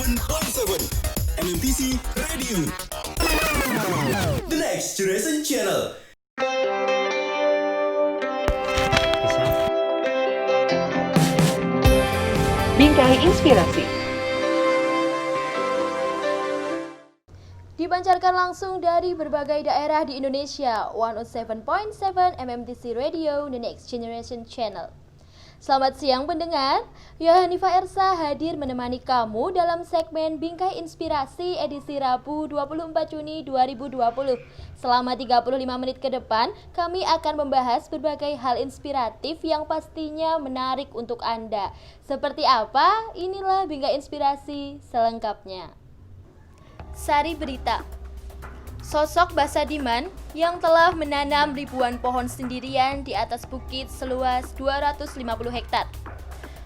107.7 MMTC Radio. The Next Generation Channel. Bingkai Inspirasi dipancarkan langsung dari berbagai daerah di Indonesia. 107.7 MMTC Radio, The Next Generation Channel. Selamat siang pendengar, Yohanifa Ersa hadir menemani kamu dalam segmen Bingkai Inspirasi edisi Rabu 24 Juni 2020. Selama 35 menit ke depan, kami akan membahas berbagai hal inspiratif yang pastinya menarik untuk Anda. Seperti apa? Inilah Bingkai Inspirasi selengkapnya. Sari Berita. Sosok Basadiman yang telah menanam ribuan pohon sendirian di atas bukit seluas 250 hektar.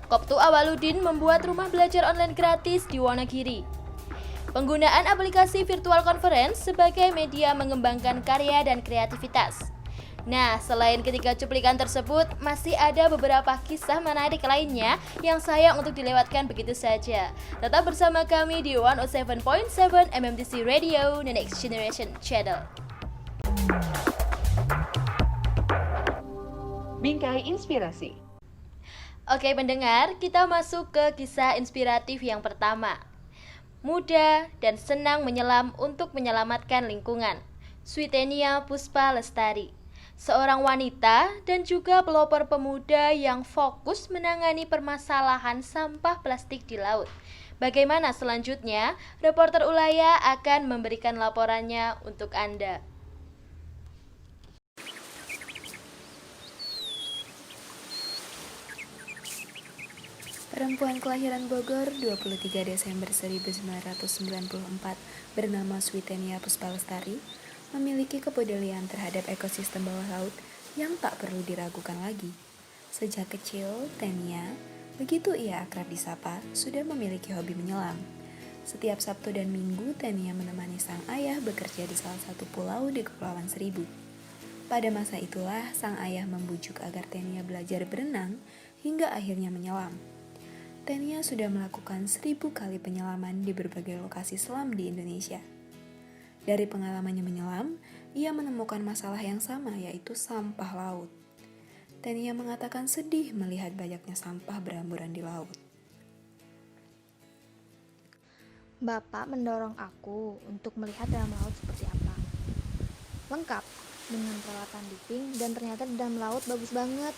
Koptu Awaludin membuat rumah belajar online gratis di Wonogiri. Penggunaan aplikasi virtual conference sebagai media mengembangkan karya dan kreativitas. Nah, selain ketiga cuplikan tersebut, masih ada beberapa kisah menarik lainnya yang sayang untuk dilewatkan begitu saja. Tetap bersama kami di 107.7 MMTC Radio, The Next Generation Channel. Bingkai Inspirasi. Oke pendengar, kita masuk ke kisah inspiratif yang pertama. Muda dan senang menyelam untuk menyelamatkan lingkungan. Switenia Puspa Lestari. Seorang wanita dan juga pelopor pemuda yang fokus menangani permasalahan sampah plastik di laut. Bagaimana selanjutnya? Reporter Ulaya akan memberikan laporannya untuk Anda. Perempuan kelahiran Bogor 23 Desember 1994 bernama Switenia Puspa Lestari memiliki kepedulian terhadap ekosistem bawah laut yang tak perlu diragukan lagi. Sejak kecil, Tenia, begitu ia akrab disapa, sudah memiliki hobi menyelam. Setiap Sabtu dan Minggu, Tenia menemani sang ayah bekerja di salah satu pulau di Kepulauan Seribu. Pada masa itulah, sang ayah membujuk agar Tenia belajar berenang hingga akhirnya menyelam. Tenia sudah melakukan 1000 kali penyelaman di berbagai lokasi selam di Indonesia. Dari pengalamannya menyelam, ia menemukan masalah yang sama, yaitu sampah laut. Tenia mengatakan sedih melihat banyaknya sampah beramburan di laut. Bapak mendorong aku untuk melihat dalam laut seperti apa. Lengkap dengan peralatan diving dan ternyata di dalam laut bagus banget.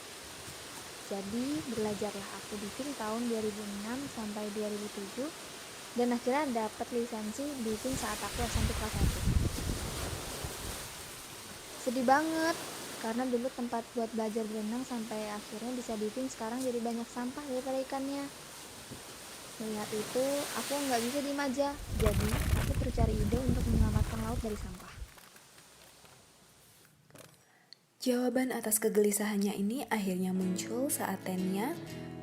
Jadi belajarlah aku diving tahun 2006 sampai 2007 dan akhirnya dapat lisensi diving saat aku SMP kelas 1. Sedih banget karena dulu tempat buat belajar berenang sampai akhirnya bisa diving sekarang jadi banyak sampah daripada ikannya. Melihat itu, aku nggak bisa diem aja. Jadi, aku terus cari ide untuk menyelamatkan laut dari sampah. Jawaban atas kegelisahannya ini akhirnya muncul saat Tenia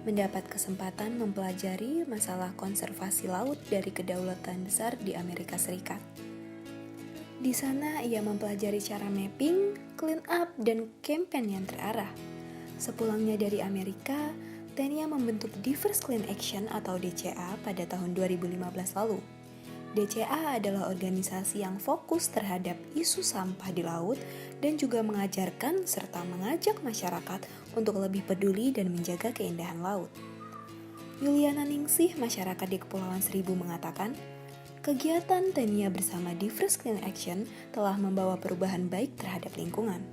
mendapat kesempatan mempelajari masalah konservasi laut dari kedaulatan besar di Amerika Serikat. Di sana ia mempelajari cara mapping, clean up, dan campaign yang terarah. Sepulangnya dari Amerika, Tenia membentuk Divers Clean Action atau DCA pada tahun 2015 lalu. DCA adalah organisasi yang fokus terhadap isu sampah di laut dan juga mengajarkan serta mengajak masyarakat untuk lebih peduli dan menjaga keindahan laut. Yuliana Ningsih, masyarakat di Kepulauan Seribu mengatakan, kegiatan Tenia bersama Divers Clean Action telah membawa perubahan baik terhadap lingkungan.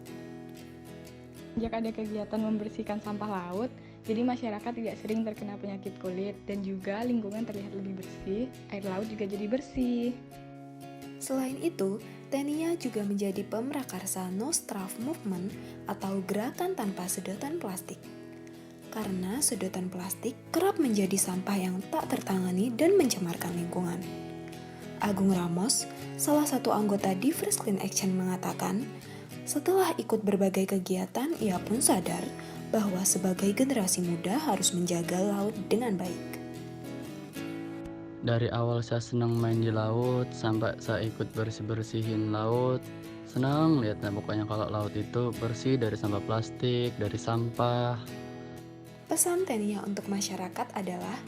Sejak ada kegiatan membersihkan sampah laut, jadi masyarakat tidak sering terkena penyakit kulit dan juga lingkungan terlihat lebih bersih, air laut juga jadi bersih. Selain itu, Tenia juga menjadi pemrakarsa No Straw Movement atau gerakan tanpa sedotan plastik. Karena sedotan plastik kerap menjadi sampah yang tak tertangani dan mencemarkan lingkungan. Agung Ramos, salah satu anggota Divers Clean Action mengatakan, setelah ikut berbagai kegiatan, ia pun sadar bahwa sebagai generasi muda harus menjaga laut dengan baik. Dari awal saya senang main di laut, sampai saya ikut bersih-bersihin laut. Senang lihatnya pokoknya kalau laut itu bersih dari sampah plastik, dari sampah. Pesan Tenia untuk masyarakat adalah,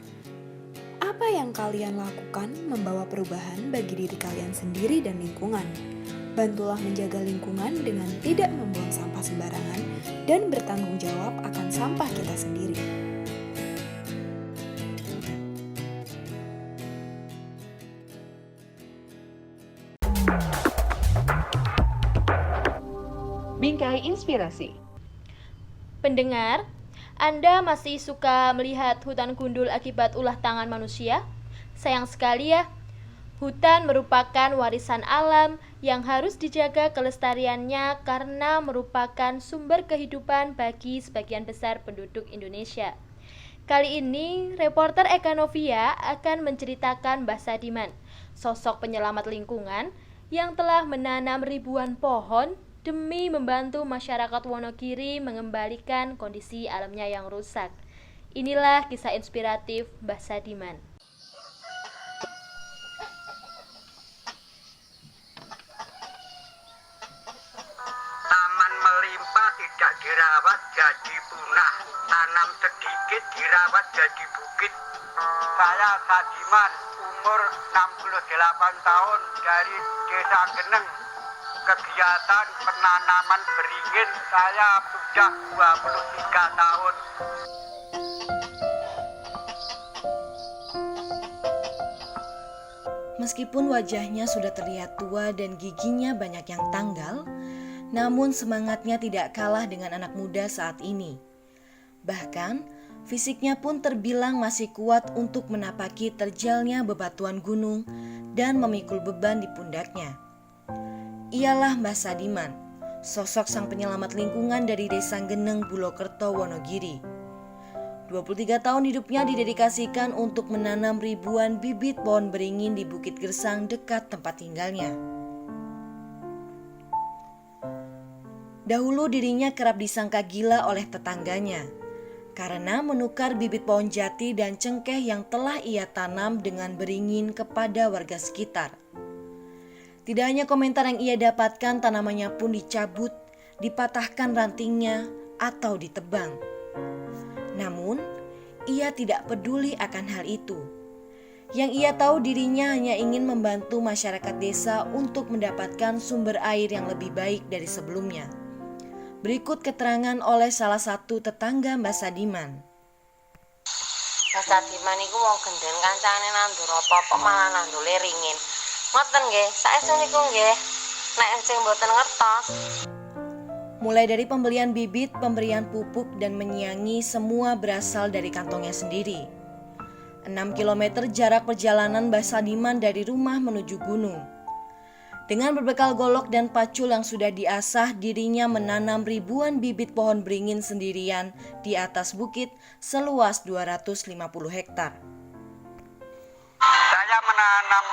apa yang kalian lakukan membawa perubahan bagi diri kalian sendiri dan lingkungan. Bantulah menjaga lingkungan dengan tidak membuang sampah sembarangan dan bertanggung jawab akan sampah kita sendiri. Bingkai Inspirasi. Pendengar, Anda masih suka melihat hutan gundul akibat ulah tangan manusia? Sayang sekali ya. Hutan merupakan warisan alam yang harus dijaga kelestariannya karena merupakan sumber kehidupan bagi sebagian besar penduduk Indonesia. Kali ini, reporter Eka Novia akan menceritakan Mbah Sadiman, sosok penyelamat lingkungan yang telah menanam ribuan pohon demi membantu masyarakat Wonogiri mengembalikan kondisi alamnya yang rusak. Inilah kisah inspiratif Mbah Sadiman. Taman melimpah tidak dirawat jadi punah, tanam sedikit dirawat jadi bukit. Saya Sadiman, umur 68 tahun dari Desa Geneng. Kegiatan penanaman beringin saya sudah 23 tahun. Meskipun wajahnya sudah terlihat tua dan giginya banyak yang tanggal, namun semangatnya tidak kalah dengan anak muda saat ini. Bahkan, fisiknya pun terbilang masih kuat untuk menapaki terjalnya bebatuan gunung dan memikul beban di pundaknya. Ialah Mbah Sadiman, sosok sang penyelamat lingkungan dari Desa Geneng, Bulokerto, Wonogiri. 23 tahun hidupnya didedikasikan untuk menanam ribuan bibit pohon beringin di Bukit Gersang dekat tempat tinggalnya. Dahulu dirinya kerap disangka gila oleh tetangganya karena menukar bibit pohon jati dan cengkeh yang telah ia tanam dengan beringin kepada warga sekitar. Tidak hanya komentar yang ia dapatkan, tanamannya pun dicabut, dipatahkan rantingnya, atau ditebang. Namun, ia tidak peduli akan hal itu. Yang ia tahu dirinya hanya ingin membantu masyarakat desa untuk mendapatkan sumber air yang lebih baik dari sebelumnya. Berikut keterangan oleh salah satu tetangga Mbah Sadiman. Mbah Sadiman iku wong gendhen kancane nandur apa-apa malah nandule ringin. Ngoten nggih, saestu niku nggih. Nek sing mboten ngertos. Mulai dari pembelian bibit, pemberian pupuk, dan menyiangi semua berasal dari kantongnya sendiri. 6 km jarak perjalanan Mbah Sadiman dari rumah menuju gunung. Dengan berbekal golok dan pacul yang sudah diasah, dirinya menanam ribuan bibit pohon beringin sendirian di atas bukit seluas 250 hektar. Saya menanam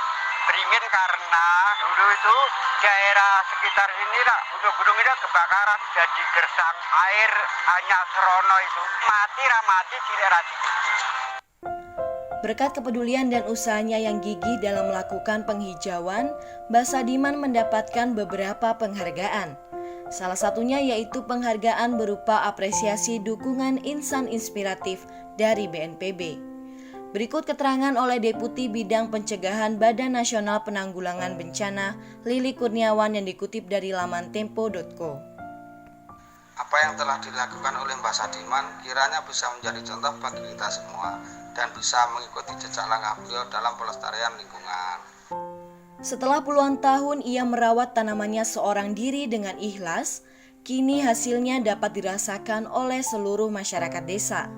beringin karena dulu itu daerah sekitar sini gunung-gunung itu kebakaran jadi gersang, air hanya serono itu mati cilik rati. Berkat kepedulian dan usahanya yang gigih dalam melakukan penghijauan, Mbah Sadiman mendapatkan beberapa penghargaan. Salah satunya yaitu penghargaan berupa apresiasi dukungan insan inspiratif dari BNPB. Berikut keterangan oleh Deputi Bidang Pencegahan Badan Nasional Penanggulangan Bencana, Lili Kurniawan, yang dikutip dari laman tempo.co. Apa yang telah dilakukan oleh Mbah Sadiman kiranya bisa menjadi contoh bagi kita semua dan bisa mengikuti jejak langkah beliau dalam pelestarian lingkungan. Setelah puluhan tahun ia merawat tanamannya seorang diri dengan ikhlas, kini hasilnya dapat dirasakan oleh seluruh masyarakat desa.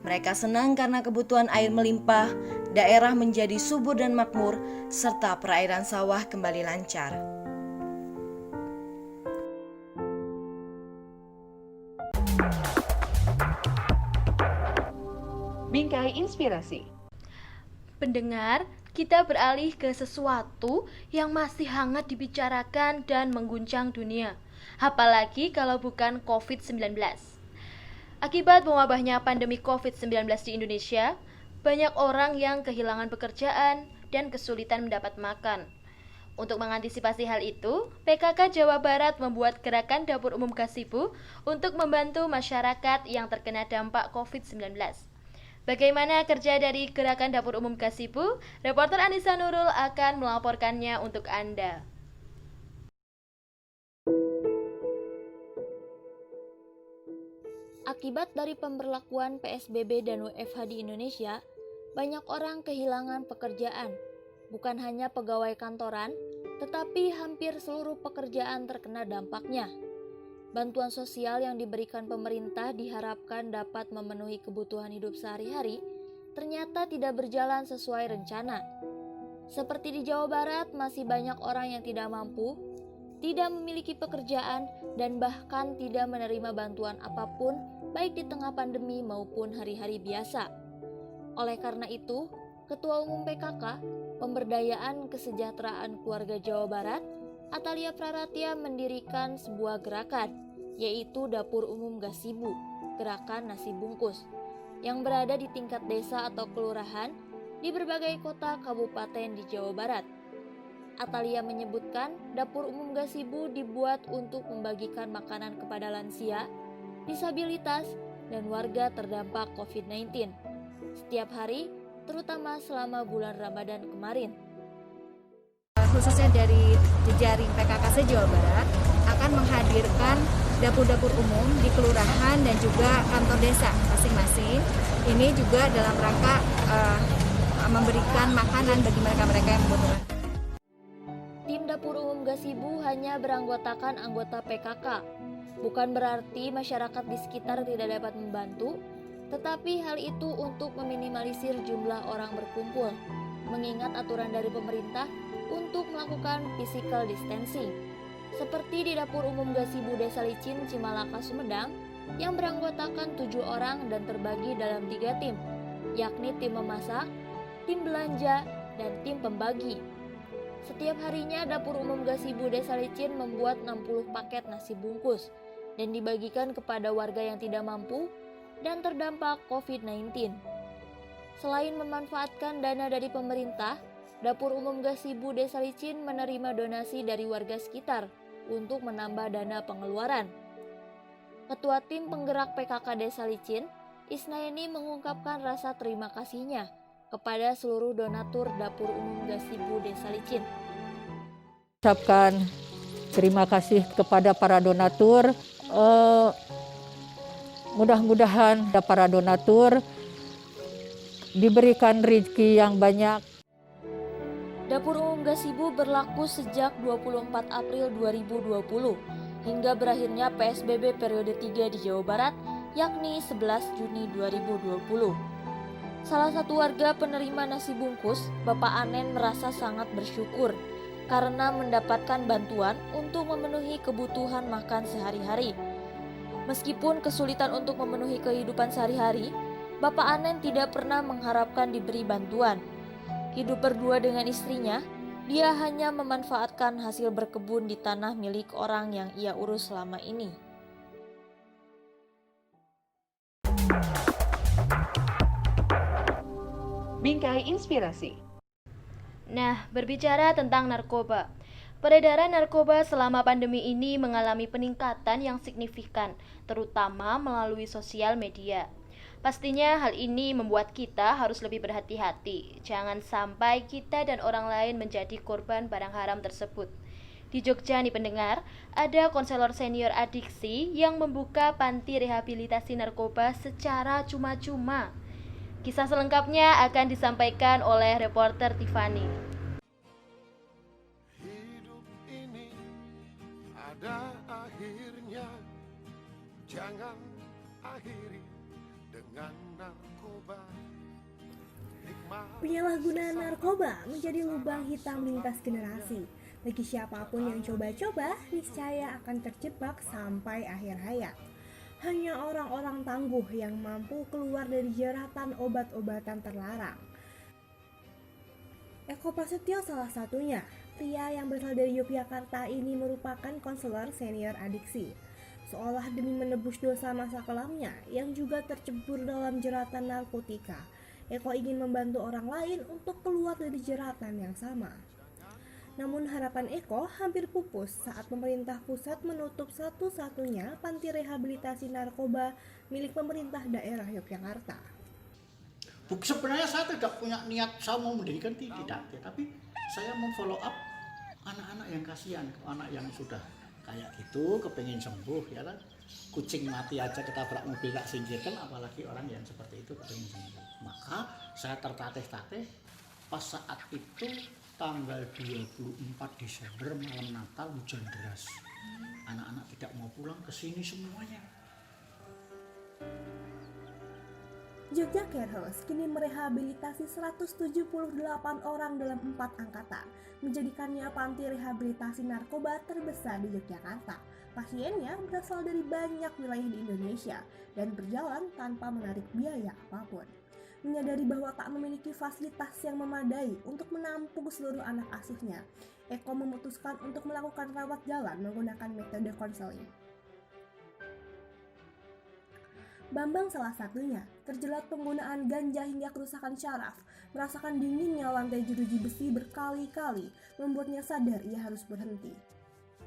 Mereka senang karena kebutuhan air melimpah, daerah menjadi subur dan makmur, serta perairan sawah kembali lancar. Bingkai Inspirasi. Pendengar, kita beralih ke sesuatu yang masih hangat dibicarakan dan mengguncang dunia. Apalagi kalau bukan COVID-19. Akibat mewabahnya pandemi COVID-19 di Indonesia, banyak orang yang kehilangan pekerjaan dan kesulitan mendapat makan. Untuk mengantisipasi hal itu, PKK Jawa Barat membuat gerakan Dapur Umum Gasibu untuk membantu masyarakat yang terkena dampak COVID-19. Bagaimana kerja dari Gerakan Dapur Umum Gasibu? Reporter Anissa Nurul akan melaporkannya untuk Anda. Akibat dari pemberlakuan PSBB dan WFH di Indonesia, banyak orang kehilangan pekerjaan. Bukan hanya pegawai kantoran, tetapi hampir seluruh pekerjaan terkena dampaknya. Bantuan sosial yang diberikan pemerintah diharapkan dapat memenuhi kebutuhan hidup sehari-hari, ternyata tidak berjalan sesuai rencana. Seperti di Jawa Barat, masih banyak orang yang tidak mampu, tidak memiliki pekerjaan, dan bahkan tidak menerima bantuan apapun, baik di tengah pandemi maupun hari-hari biasa. Oleh karena itu, Ketua Umum PKK, Pemberdayaan Kesejahteraan Keluarga Jawa Barat, Atalia Praratia mendirikan sebuah gerakan, yaitu Dapur Umum Gasibu, Gerakan Nasi Bungkus, yang berada di tingkat desa atau kelurahan di berbagai kota kabupaten di Jawa Barat. Atalia menyebutkan Dapur Umum Gasibu dibuat untuk membagikan makanan kepada lansia, disabilitas, dan warga terdampak COVID-19 setiap hari, terutama selama bulan Ramadan kemarin. Khususnya dari jejaring PKK se-Jawa Barat akan menghadirkan dapur-dapur umum di kelurahan dan juga kantor desa masing-masing. Ini juga dalam rangka memberikan makanan bagi mereka-mereka yang membutuhkan. Tim Dapur Umum Gasibu hanya beranggotakan anggota PKK. Bukan berarti masyarakat di sekitar tidak dapat membantu, tetapi hal itu untuk meminimalisir jumlah orang berkumpul, mengingat aturan dari pemerintah untuk melakukan physical distancing. Seperti di Dapur Umum Gasibu Desa Licin, Cimalaka, Sumedang, yang beranggotakan 7 orang dan terbagi dalam 3 tim, yakni tim memasak, tim belanja, dan tim pembagi. Setiap harinya Dapur Umum Gasibu Desa Licin membuat 60 paket nasi bungkus dan dibagikan kepada warga yang tidak mampu dan terdampak COVID-19. Selain memanfaatkan dana dari pemerintah, Dapur Umum Gasibu Desa Licin menerima donasi dari warga sekitar untuk menambah dana pengeluaran. Ketua Tim Penggerak PKK Desa Licin, Isnaini, mengungkapkan rasa terima kasihnya kepada seluruh donatur Dapur Umum Gasibu Desa Licin. Ucapkan terima kasih kepada para donatur. Mudah-mudahan para donatur diberikan rezeki yang banyak. Dapur Umum Gasibu berlaku sejak 24 April 2020 hingga berakhirnya PSBB periode 3 di Jawa Barat, yakni 11 Juni 2020. Salah satu warga penerima nasi bungkus, Bapak Anen, merasa sangat bersyukur karena mendapatkan bantuan untuk memenuhi kebutuhan makan sehari-hari. Meskipun kesulitan untuk memenuhi kehidupan sehari-hari, Bapak Anen tidak pernah mengharapkan diberi bantuan. Hidup berdua dengan istrinya, dia hanya memanfaatkan hasil berkebun di tanah milik orang yang ia urus selama ini. Bingkai Inspirasi. Nah, berbicara tentang narkoba. Peredaran narkoba selama pandemi ini mengalami peningkatan yang signifikan, terutama melalui sosial media. Pastinya hal ini membuat kita harus lebih berhati-hati. Jangan sampai kita dan orang lain menjadi korban barang haram tersebut. Di Jogja nih pendengar, ada konselor senior adiksi yang membuka panti rehabilitasi narkoba secara cuma-cuma. Kisah selengkapnya akan disampaikan oleh reporter Tiffany. Hidup ini ada akhirnya, jangan akhiri dengan narkoba. Penyalahgunaan narkoba menjadi lubang hitam lintas generasi. Bagi siapapun yang coba-coba, niscaya akan terjebak sampai akhir hayat. Hanya orang-orang tangguh yang mampu keluar dari jeratan obat-obatan terlarang. Eko Prasetyo salah satunya. Pria yang berasal dari Yogyakarta ini merupakan konselor senior adiksi. Seolah demi menebus dosa masa kelamnya yang juga tercebur dalam jeratan narkotika, Eko ingin membantu orang lain untuk keluar dari jeratan yang sama. Namun harapan Eko hampir pupus saat pemerintah pusat menutup satu-satunya panti rehabilitasi narkoba milik pemerintah daerah Yogyakarta. Sebenarnya saya tidak punya niat saya mau mendirikan tidak, tapi saya memfollow up anak-anak yang kasihan, anak yang sudah kayak gitu kepengen sembuh ya kan. Kucing mati aja ketabrak mobil tak singkirkan, apalagi orang yang seperti itu kepengen sembuh. Maka saya tertatih-tatih pas saat itu tanggal 24 Desember malam Natal hujan deras. Anak-anak tidak mau pulang ke sini semuanya. Jogja Care House kini merehabilitasi 178 orang dalam 4 angkatan, menjadikannya panti rehabilitasi narkoba terbesar di Yogyakarta. Pasiennya berasal dari banyak wilayah di Indonesia dan berjalan tanpa menarik biaya apapun. Menyadari bahwa tak memiliki fasilitas yang memadai untuk menampung seluruh anak asuhnya, Eko memutuskan untuk melakukan rawat jalan menggunakan metode konseling. Bambang salah satunya, terjerat penggunaan ganja hingga kerusakan syaraf, merasakan dinginnya lantai jeruji besi berkali-kali, membuatnya sadar ia harus berhenti.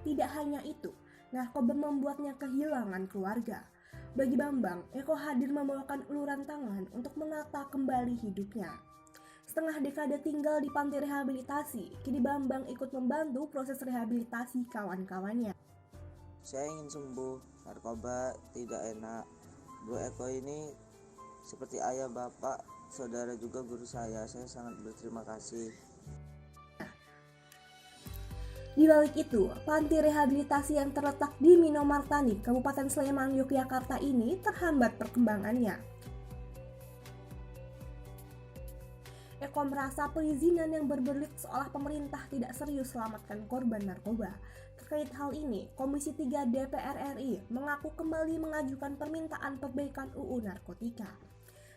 Tidak hanya itu, narkoba membuatnya kehilangan keluarga. Bagi Bambang, Eko hadir membawakan uluran tangan untuk menata kembali hidupnya. Setengah dekade tinggal di panti rehabilitasi, kini Bambang ikut membantu proses rehabilitasi kawan-kawannya. Saya ingin sembuh, narkoba tidak enak. Bro Eko ini seperti ayah, bapak, saudara juga guru saya sangat berterima kasih. Di balik itu, panti rehabilitasi yang terletak di Minomartani, Kabupaten Sleman, Yogyakarta ini terhambat perkembangannya. Eko merasa perizinan yang berbelit seolah pemerintah tidak serius selamatkan korban narkoba. Terkait hal ini, Komisi 3 DPR RI mengaku kembali mengajukan permintaan perbaikan UU Narkotika.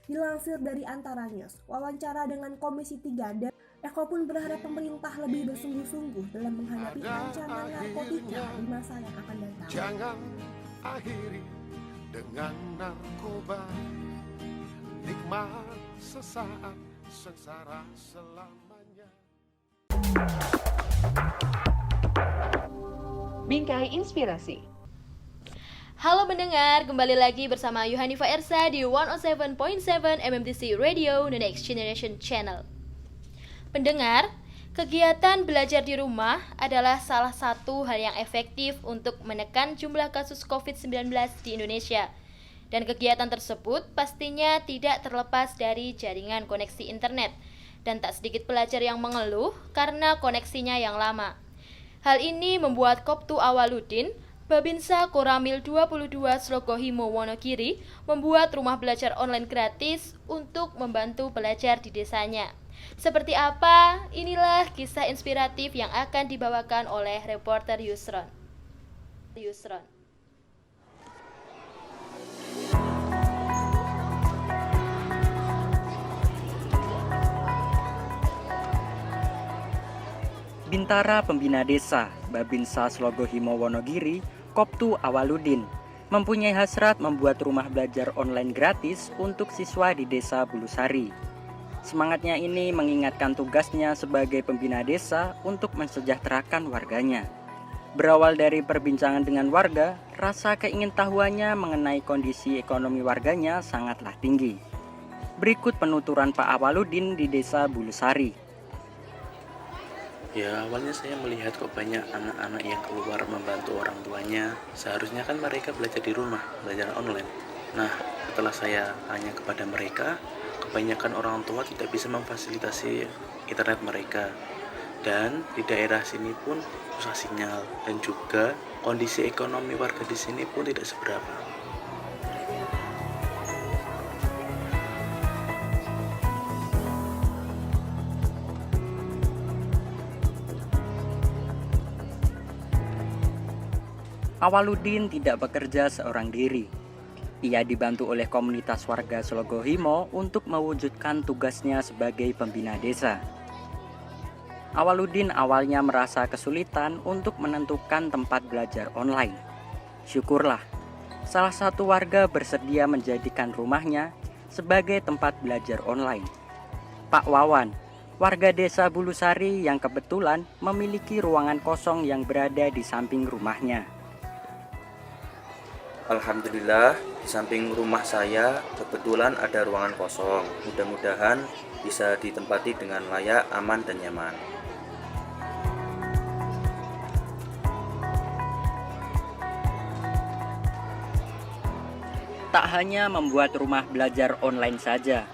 Dilansir dari Antara News, wawancara dengan Komisi 3 DPR, Eko pun berharap pemerintah lebih bersungguh-sungguh dalam menghadapi ancaman narkotika di masa yang akan datang. Jangan akhiri dengan narkoba, nikmat sesaat, sengsara selamanya. Bingkai Inspirasi. Halo pendengar, kembali lagi bersama Yohanifa Ersa di 107.7 MMTC Radio, The Next Generation Channel. Pendengar, kegiatan belajar di rumah adalah salah satu hal yang efektif untuk menekan jumlah kasus COVID-19 di Indonesia. Dan kegiatan tersebut pastinya tidak terlepas dari jaringan koneksi internet. Dan tak sedikit pelajar yang mengeluh karena koneksinya yang lama. Hal ini membuat Koptu Awaludin, Babinsa Koramil 22 Slogohimo Wonogiri membuat rumah belajar online gratis untuk membantu pelajar di desanya. Seperti apa? Inilah kisah inspiratif yang akan dibawakan oleh reporter Yusron. Bintara Pembina Desa, Babinsa Slogohimo Wonogiri, Koptu Awaludin, mempunyai hasrat membuat rumah belajar online gratis untuk siswa di Desa Bulusari. Semangatnya ini mengingatkan tugasnya sebagai pembina desa untuk mensejahterakan warganya. Berawal dari perbincangan dengan warga, rasa keingintahuannya mengenai kondisi ekonomi warganya sangatlah tinggi. Berikut penuturan Pak Awaludin di Desa Bulusari. Ya, awalnya saya melihat kok banyak anak-anak yang keluar membantu orang tuanya. Seharusnya kan mereka belajar di rumah, belajar online. Nah, setelah saya tanya kepada mereka, kebanyakan orang tua tidak bisa memfasilitasi internet mereka. Dan di daerah sini pun susah sinyal, dan juga kondisi ekonomi warga di sini pun tidak seberapa. Awaludin tidak bekerja seorang diri. Ia dibantu oleh komunitas warga Slogohimo untuk mewujudkan tugasnya sebagai pembina desa. Awaludin awalnya merasa kesulitan untuk menentukan tempat belajar online. Syukurlah, salah satu warga bersedia menjadikan rumahnya sebagai tempat belajar online. Pak Wawan, warga desa Bulusari yang kebetulan memiliki ruangan kosong yang berada di samping rumahnya. Alhamdulillah, di samping rumah saya kebetulan ada ruangan kosong. Mudah-mudahan bisa ditempati dengan layak, aman, dan nyaman. Tak hanya membuat rumah belajar online saja,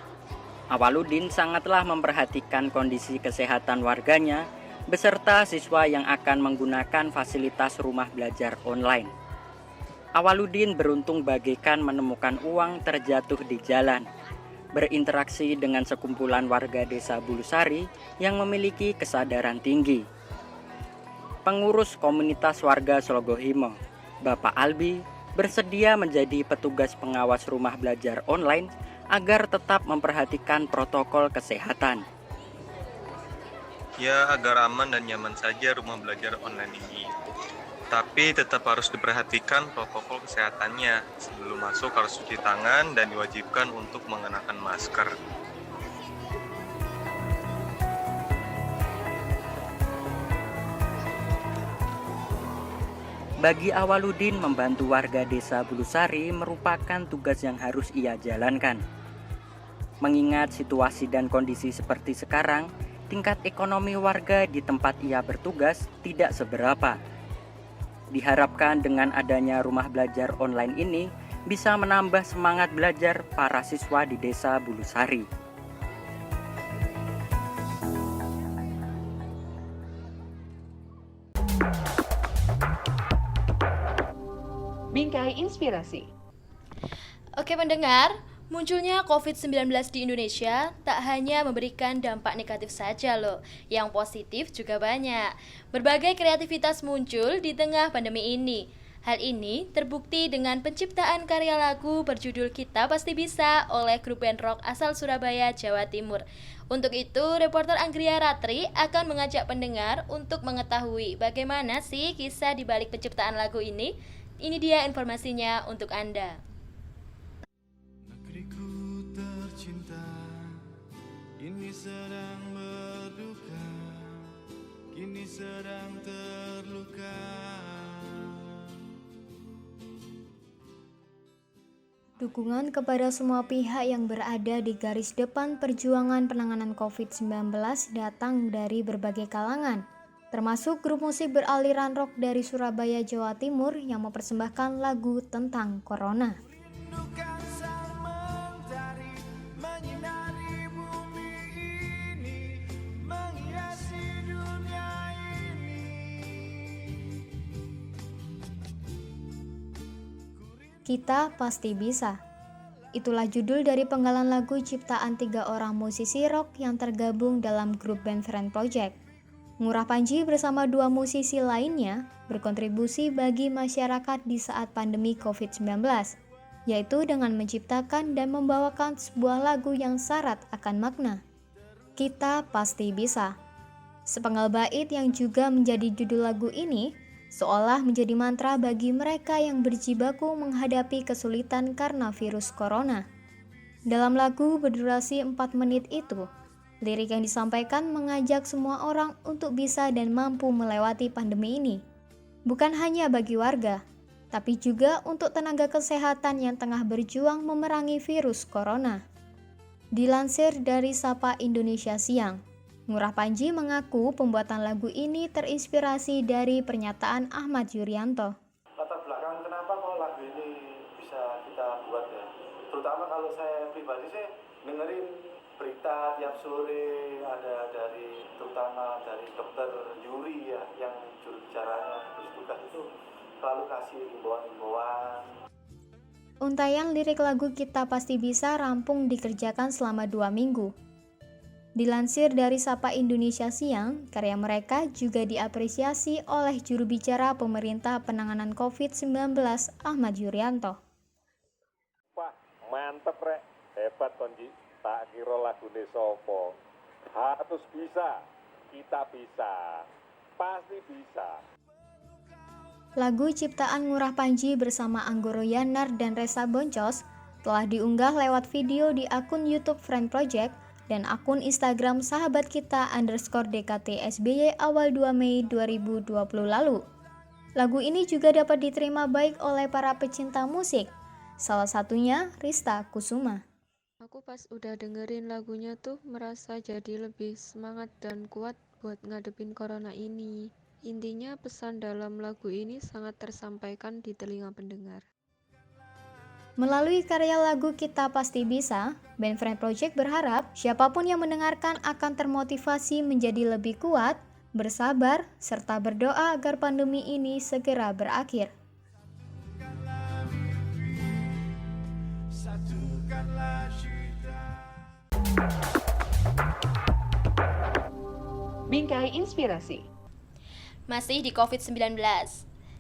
Awaludin sangatlah memperhatikan kondisi kesehatan warganya beserta siswa yang akan menggunakan fasilitas rumah belajar online. Awaludin beruntung bagaikan menemukan uang terjatuh di jalan, berinteraksi dengan sekumpulan warga desa Bulusari yang memiliki kesadaran tinggi. Pengurus komunitas warga Slogohimo, Bapak Albi, bersedia menjadi petugas pengawas rumah belajar online agar tetap memperhatikan protokol kesehatan. Ya, agar aman dan nyaman saja rumah belajar online ini. Tapi tetap harus diperhatikan protokol kesehatannya. Sebelum masuk harus cuci tangan dan diwajibkan untuk mengenakan masker. Bagi Awaludin, membantu warga desa Bulusari merupakan tugas yang harus ia jalankan. Mengingat situasi dan kondisi seperti sekarang, tingkat ekonomi warga di tempat ia bertugas tidak seberapa. Diharapkan dengan adanya rumah belajar online ini bisa menambah semangat belajar para siswa di desa Bulusari. Bingkai Inspirasi. Oke pendengar, munculnya COVID-19 di Indonesia tak hanya memberikan dampak negatif saja loh, yang positif juga banyak. Berbagai kreativitas muncul di tengah pandemi ini. Hal ini terbukti dengan penciptaan karya lagu berjudul Kita Pasti Bisa oleh grup band rock asal Surabaya, Jawa Timur. Untuk itu, reporter Anggria Ratri akan mengajak pendengar untuk mengetahui bagaimana sih kisah di balik penciptaan lagu ini. Ini dia informasinya untuk Anda. Tercinta, kini sedang berduka, kini sedang terluka. Dukungan kepada semua pihak yang berada di garis depan perjuangan penanganan COVID-19 datang dari berbagai kalangan, termasuk grup musik beraliran rock dari Surabaya, Jawa Timur yang mempersembahkan lagu tentang Corona. Kita Pasti Bisa. Itulah judul dari penggalan lagu ciptaan 3 orang musisi rock yang tergabung dalam grup band Friend Project. Ngurah Panji bersama 2 musisi lainnya berkontribusi bagi masyarakat di saat pandemi COVID-19, yaitu dengan menciptakan dan membawakan sebuah lagu yang syarat akan makna. Kita Pasti Bisa. Sepenggal bait yang juga menjadi judul lagu ini seolah menjadi mantra bagi mereka yang berjibaku menghadapi kesulitan karena virus corona. Dalam lagu berdurasi 4 menit itu, lirik yang disampaikan mengajak semua orang untuk bisa dan mampu melewati pandemi ini. Bukan hanya bagi warga, tapi juga untuk tenaga kesehatan yang tengah berjuang memerangi virus corona. Dilansir dari Sapa Indonesia Siang, Ngurah Panji mengaku pembuatan lagu ini terinspirasi dari pernyataan Ahmad Yuryanto. Latar belakang kenapa kok lagu ini bisa kita buat ya? Terutama kalau saya pribadi sih dengerin berita tiap sore ada terutama dari dokter Yuri ya, yang juru bicaranya bertugas itu selalu kasih himbauan-himbauan. Untaian lirik lagu Kita Pasti Bisa rampung dikerjakan selama 2 minggu. Dilansir dari Sapa Indonesia Siang, karya mereka juga diapresiasi oleh juru bicara pemerintah penanganan COVID-19 Ahmad Yuryanto. Wah, mantep rek, hebat Konji. Tak kira lagune sopo. Harus bisa, kita bisa, pasti bisa. Lagu ciptaan Ngurah Panji bersama Anggoro Yanar dan Resa Boncos telah diunggah lewat video di akun YouTube Friend Project dan akun Instagram sahabat kita _DKT SBY awal 2 Mei 2020 lalu. Lagu ini juga dapat diterima baik oleh para pecinta musik, salah satunya Rista Kusuma. Aku pas udah dengerin lagunya tuh merasa jadi lebih semangat dan kuat buat ngadepin corona ini. Intinya pesan dalam lagu ini sangat tersampaikan di telinga pendengar. Melalui karya lagu Kita Pasti Bisa, band Friend Project berharap siapapun yang mendengarkan akan termotivasi menjadi lebih kuat, bersabar, serta berdoa agar pandemi ini segera berakhir. Bingkai Inspirasi. Masih di COVID-19.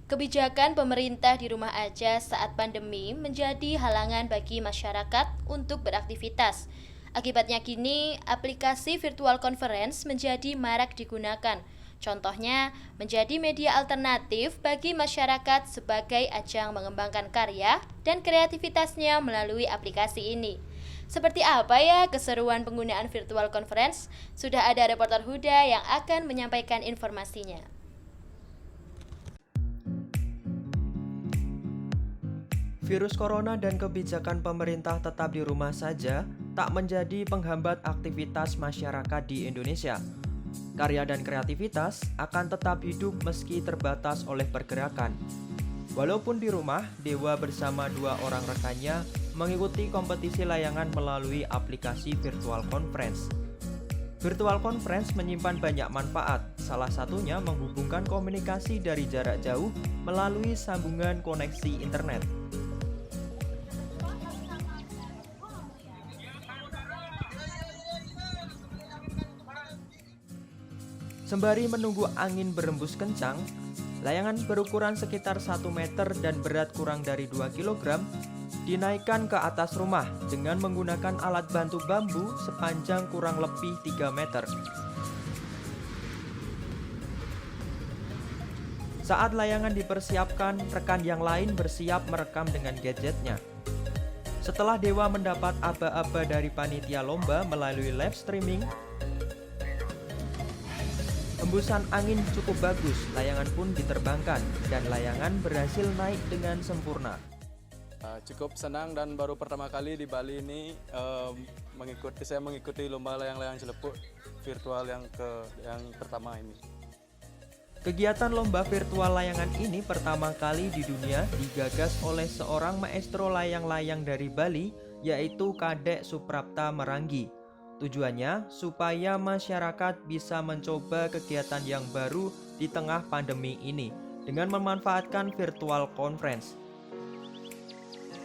Kebijakan pemerintah di rumah aja saat pandemi menjadi halangan bagi masyarakat untuk beraktivitas. Akibatnya kini aplikasi virtual conference menjadi marak digunakan. Contohnya menjadi media alternatif bagi masyarakat sebagai ajang mengembangkan karya dan kreativitasnya melalui aplikasi ini. Seperti apa ya keseruan penggunaan virtual conference? Sudah ada reporter Huda yang akan menyampaikan informasinya. Virus corona dan kebijakan pemerintah tetap di rumah saja tak menjadi penghambat aktivitas masyarakat di Indonesia. Karya dan kreativitas akan tetap hidup meski terbatas oleh pergerakan. Walaupun di rumah, Dewa bersama 2 orang rekannya mengikuti kompetisi layangan melalui aplikasi virtual conference. Virtual conference menyimpan banyak manfaat, salah satunya menghubungkan komunikasi dari jarak jauh melalui sambungan koneksi internet. Sembari menunggu angin berembus kencang, layangan berukuran sekitar 1 meter dan berat kurang dari 2 kg dinaikkan ke atas rumah dengan menggunakan alat bantu bambu sepanjang kurang lebih 3 meter. Saat layangan dipersiapkan, rekan yang lain bersiap merekam dengan gadgetnya. Setelah Dewa mendapat aba-aba dari panitia lomba melalui live streaming, hembusan angin cukup bagus, layangan pun diterbangkan, dan layangan berhasil naik dengan sempurna. Cukup senang dan baru pertama kali di Bali ini saya mengikuti lomba layang-layang celepuk virtual yang pertama ini. Kegiatan lomba virtual layangan ini pertama kali di dunia digagas oleh seorang maestro layang-layang dari Bali, yaitu Kadek Suprapta Maranggi. Tujuannya supaya masyarakat bisa mencoba kegiatan yang baru di tengah pandemi ini dengan memanfaatkan virtual conference.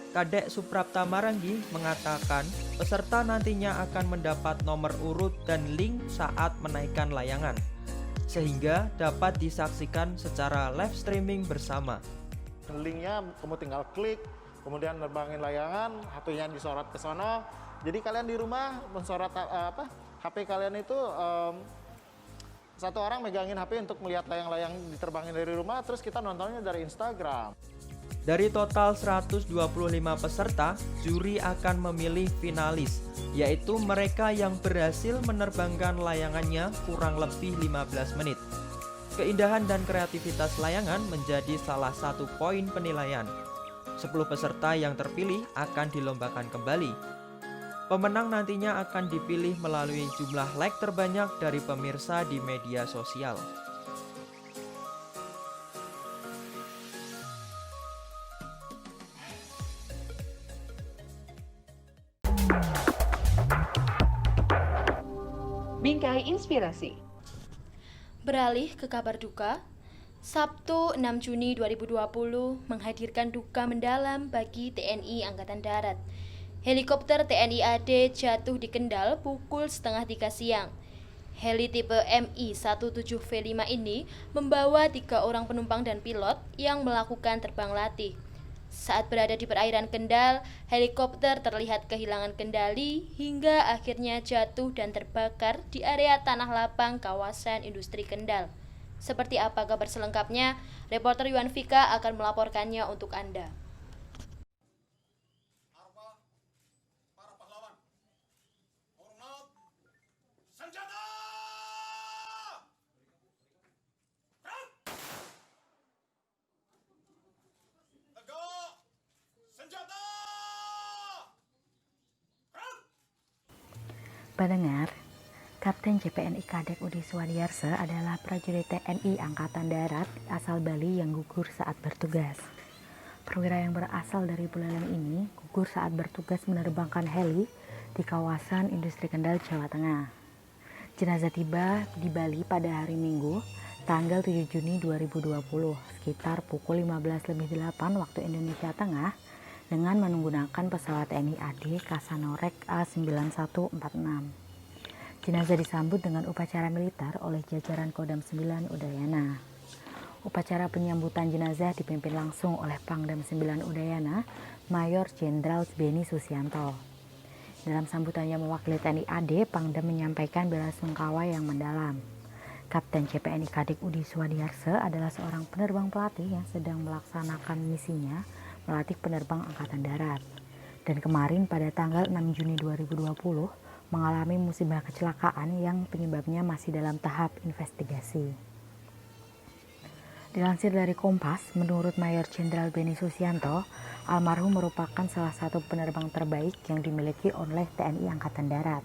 Kadek Suprapta Maranggi mengatakan peserta nantinya akan mendapat nomor urut dan link saat menaikkan layangan, sehingga dapat disaksikan secara live streaming bersama. Linknya kamu tinggal klik, kemudian nerbangin layangan, HP-nya disorot ke sono. Jadi kalian di rumah mensorot HP kalian itu satu orang megangin HP untuk melihat layang-layang diterbangin dari rumah, terus kita nontonnya dari Instagram. Dari total 125 peserta, juri akan memilih finalis, yaitu mereka yang berhasil menerbangkan layangannya kurang lebih 15 menit. Keindahan dan kreativitas layangan menjadi salah satu poin penilaian. 10 peserta yang terpilih akan dilombakan kembali. Pemenang nantinya akan dipilih melalui jumlah like terbanyak dari pemirsa di media sosial. Bingkai Inspirasi. Beralih ke kabar duka, Sabtu 6 Juni 2020 menghadirkan duka mendalam bagi TNI Angkatan Darat. Helikopter TNI AD jatuh di Kendal pukul setengah 3 siang. Heli tipe Mi-17V5 ini membawa 3 orang penumpang dan pilot yang melakukan terbang latih. Saat berada di perairan Kendal, helikopter terlihat kehilangan kendali hingga akhirnya jatuh dan terbakar di area tanah lapang kawasan industri Kendal. Seperti apa kabar selengkapnya? Reporter Yuan Vika akan melaporkannya untuk Anda. Senjata! 3, Pendengar, Kapten JPNI Kadek Udi Swadiarse adalah prajurit TNI Angkatan Darat asal Bali yang gugur saat bertugas. Perwira yang berasal dari Buleleng ini gugur saat bertugas menerbangkan heli di kawasan Industri Kendal, Jawa Tengah. Jenazah tiba di Bali pada hari Minggu, tanggal 7 Juni 2020, sekitar pukul 15.08 waktu Indonesia Tengah, dengan menggunakan pesawat TNI AD Kasanorek A9146. Jenazah disambut dengan upacara militer oleh jajaran Kodam 9 Udayana. Upacara penyambutan jenazah dipimpin langsung oleh Pangdam 9 Udayana, Mayor Jenderal Beni Susianto. Dalam sambutannya mewakili TNI AD, Pangdam menyampaikan belasungkawa yang mendalam. Kapten CPNI Kadek Udi Swadiarse adalah seorang penerbang pelatih yang sedang melaksanakan misinya melatih penerbang Angkatan Darat. Dan kemarin pada tanggal 6 Juni 2020 mengalami musibah kecelakaan yang penyebabnya masih dalam tahap investigasi. Dilansir dari Kompas, menurut Mayor Jenderal Beni Susianto, almarhum merupakan salah satu penerbang terbaik yang dimiliki oleh TNI Angkatan Darat.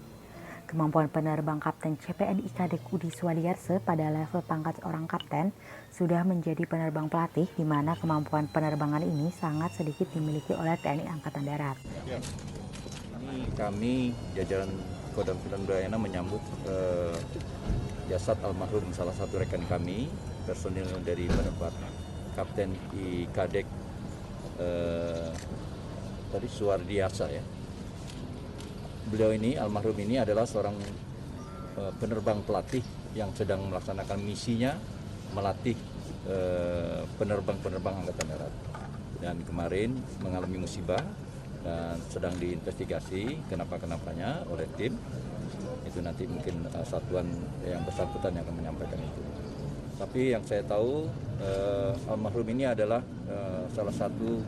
Kemampuan penerbang Kapten CPNI Kadek Udi Swadiarse pada level pangkat seorang kapten sudah menjadi penerbang pelatih, di mana kemampuan penerbangan ini sangat sedikit dimiliki oleh TNI Angkatan Darat. Ya. Ini kami jajaran Kodam 9 Udayana menyambut jasad almarhum salah satu rekan kami, personil dari penerbang Kapten I Kadek tadi Suwardiarsa ya. Beliau ini, almarhum ini adalah seorang penerbang pelatih yang sedang melaksanakan misinya melatih penerbang-penerbang Angkatan Darat. Dan kemarin mengalami musibah dan sedang diinvestigasi kenapa-kenapanya oleh tim. Itu nanti mungkin satuan yang bersangkutan yang akan menyampaikan itu. Tapi yang saya tahu almarhum ini adalah salah satu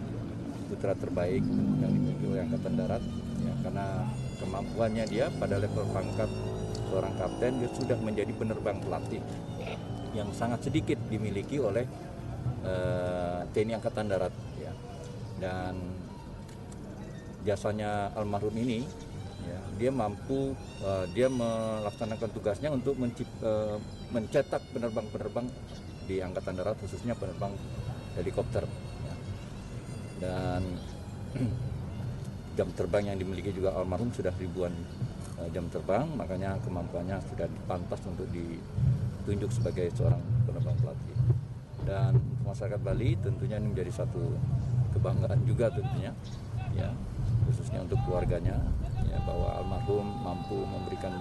putra terbaik yang dimiliki oleh Angkatan Darat ya, karena kemampuannya dia pada level pangkat seorang kapten dia sudah menjadi penerbang pelatih yang sangat sedikit dimiliki oleh TNI Angkatan Darat ya. Dan jasanya almarhum ini ya, dia mampu dia melaksanakan tugasnya untuk mencetak penerbang-penerbang di Angkatan Darat, khususnya penerbang helikopter ya. Dan jam terbang yang dimiliki juga almarhum sudah ribuan jam terbang, makanya kemampuannya sudah pantas untuk ditunjuk sebagai seorang penerbang pelatih. Dan masyarakat Bali tentunya ini menjadi satu kebanggaan juga tentunya ya, khususnya untuk keluarganya ya, bahwa almarhum mampu memberikan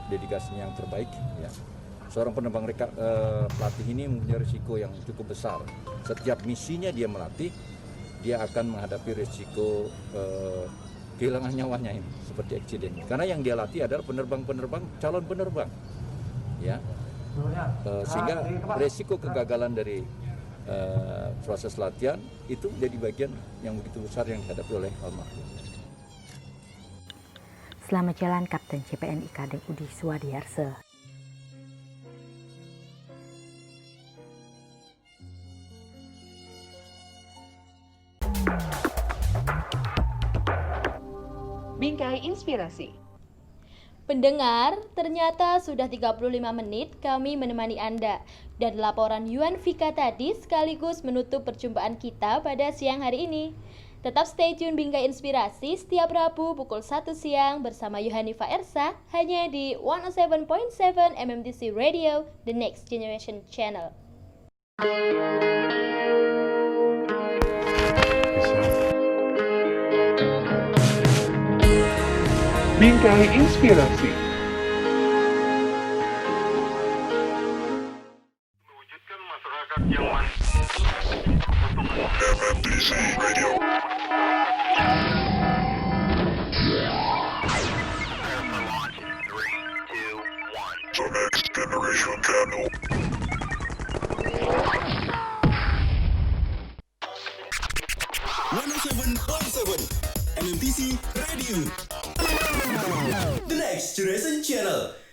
dedikasinya yang terbaik ya. Seorang penerbang pelatih ini mempunyai risiko yang cukup besar. Setiap misinya dia melatih, dia akan menghadapi risiko kehilangan nyawanya ini seperti eksiden. Karena yang dia latih adalah penerbang-penerbang, calon penerbang ya. Sehingga risiko kegagalan dari proses latihan itu menjadi bagian yang begitu besar yang dihadapi oleh almarhum. Selamat jalan Kapten CPNI Kadek Udi Swadiarse. Bingkai Inspirasi. Pendengar, ternyata sudah 35 menit kami menemani Anda. Dan laporan Yuan Vika tadi sekaligus menutup perjumpaan kita pada siang hari ini. Tetap stay tune Bingkai Inspirasi setiap Rabu pukul 1 siang bersama Yohanifa Ersa hanya di 107.7 MMTC Radio, The Next Generation Channel. Bingkai Inspirasi. MMTC Radio. The Next Generation Channel. MMTC Radio. The Next Generation Channel.